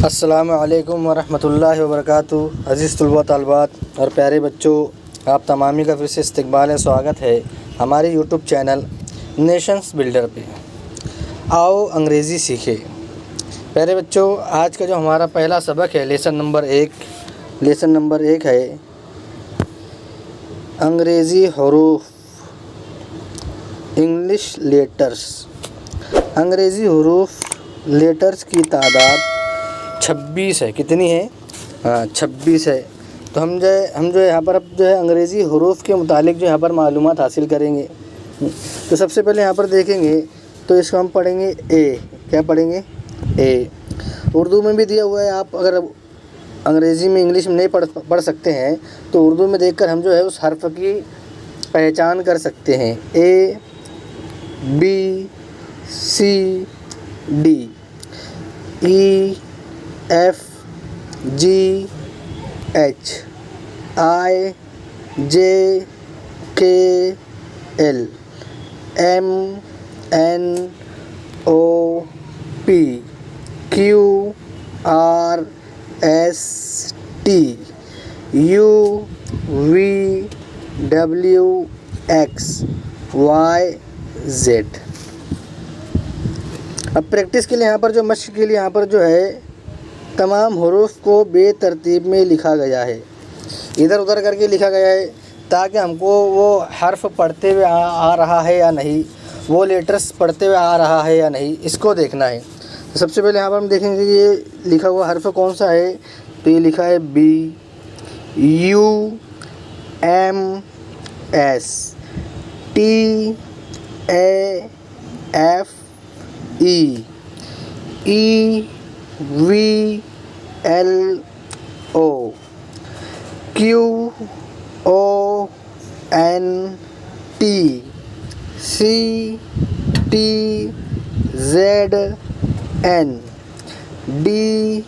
السلام علیکم ورحمۃ اللہ وبرکاتہ۔ عزیز طلباء طالبات اور پیارے بچوں، آپ تمامی کا پھر سے استقبال ہے، سواگت ہے ہمارے یوٹیوب چینل نیشنز بلڈر پہ۔ آؤ انگریزی سیکھیں۔ پیارے بچوں، آج کا جو ہمارا پہلا سبق ہے لیسن نمبر ایک ہے انگریزی حروف، انگلش لیٹرز۔ انگریزی حروف لیٹرز کی تعداد 26 ہے۔ کتنی ہے؟ 26 ہے۔ تو ہم جو ہے یہاں پر اب جو ہے انگریزی حروف کے متعلق جو یہاں پر معلومات حاصل کریں گے۔ تو سب سے پہلے یہاں پر دیکھیں گے تو اس کو ہم پڑھیں گے اے۔ کیا پڑھیں گے؟ اے۔ اردو میں بھی دیا ہوا ہے، آپ اگر انگریزی میں انگلش میں نہیں پڑھ سکتے ہیں تو اردو میں دیکھ کر ہم جو ہے اس حرف کی پہچان کر سکتے ہیں۔ A, B, C, D, E, F, G, H, I, J, K, L, M, N, O, P, Q, R, S, T, U, V, W, X, Y, Z. اب پریکٹس کے لیے یہاں پر جو مشق کے لیے یہاں پر جو ہے تمام حروف کو بے ترتیب میں لکھا گیا ہے، ادھر ادھر کر کے لکھا گیا ہے تاکہ ہم کو وہ حرف پڑھتے ہوئے آ رہا ہے یا نہیں، وہ لیٹرز پڑھتے ہوئے آ رہا ہے یا نہیں، اس کو دیکھنا ہے۔ تو سب سے پہلے یہاں پر ہم دیکھیں گے کہ یہ لکھا ہوا حرف کون سا ہے، تو یہ لکھا ہے B, U, M, S, T, A, F, E, V, L, O, Q, O, N, T, C, T, Z, N, D,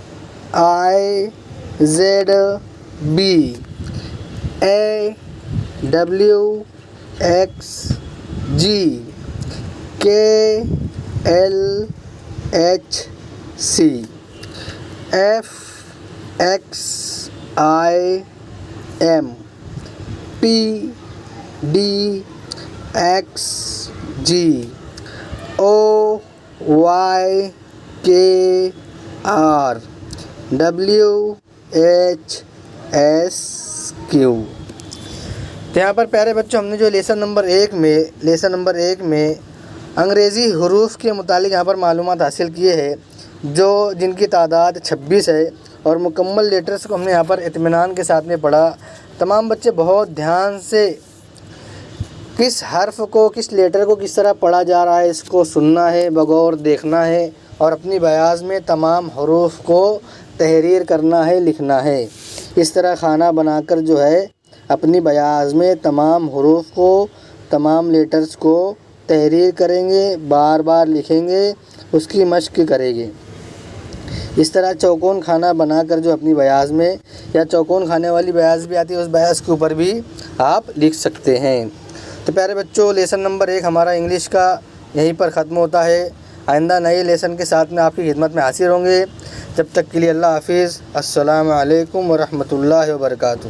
I, Z, B, A, W, X, G, K, L, H, C, F, X, I, M, P, D, X, G, O, Y, K, R, W, H, S, Q. تو یہاں پر پیارے بچوں ہم نے جو lesson number ایک میں انگریزی حروف کے متعلق یہاں پر معلومات حاصل کیے ہیں، جن کی تعداد 26 ہے، اور مکمل لیٹرز کو ہم نے یہاں پر اطمینان کے ساتھ میں پڑھا۔ تمام بچے بہت دھیان سے کس حرف کو، کس لیٹر کو کس طرح پڑھا جا رہا ہے اس کو سننا ہے، بغور دیکھنا ہے، اور اپنی بیاض میں تمام حروف کو تحریر کرنا ہے، لکھنا ہے۔ اس طرح کھانا بنا کر جو ہے اپنی بیاض میں تمام حروف کو، تمام لیٹرز کو تحریر کریں گے، بار بار لکھیں گے، اس کی مشق کریں گے۔ اس طرح چوکون کھانا بنا کر جو اپنی بیاض میں، یا چوکون کھانے والی بیاض بھی آتی ہے، اس بیاض کے اوپر بھی آپ لکھ سکتے ہیں۔ تو پیارے بچوں، لیسن نمبر 1 ہمارا انگلش کا یہیں پر ختم ہوتا ہے۔ آئندہ نئے لیسن کے ساتھ میں آپ کی خدمت میں حاضر ہوں گے۔ جب تک کے لیے اللہ حافظ۔ السلام علیکم ورحمۃ اللہ وبرکاتہ۔